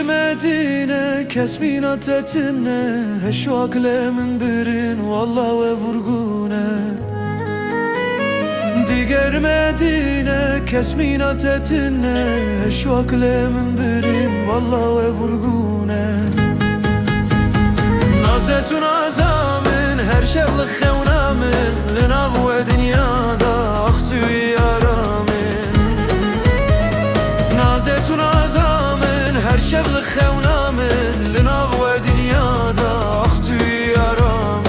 Medine kesminat etine heşvak lemin birin valla ve vurgune Diger Medine kesminat etine heşvak lemin birin valla ve vurgune Nazetun azamin her şevli khevnamin linav ve dünyada ahtü yaramin Nazetun azamin her şevli khevnamin linav ve dünyada ahtü yaramin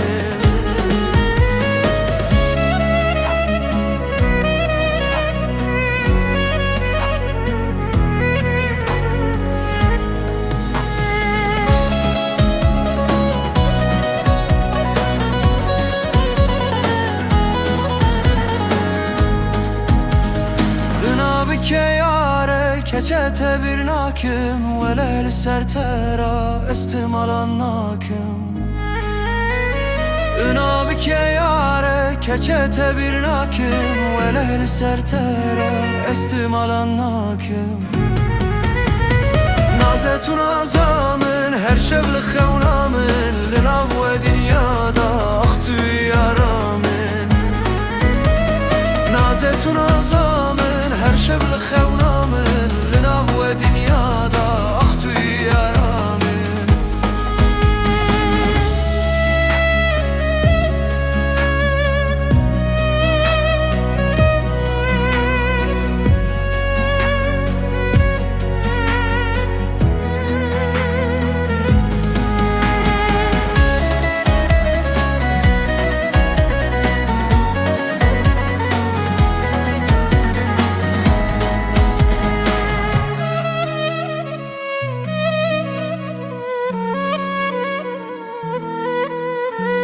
keçete bir nakim velel sertera estimalan nakim Inabike yare keçete bir nakim velel sertera estimalan nakim Nazetun azamin her şevli khevnamin linav ve dünyada ahtü yaramin Nazetun azamin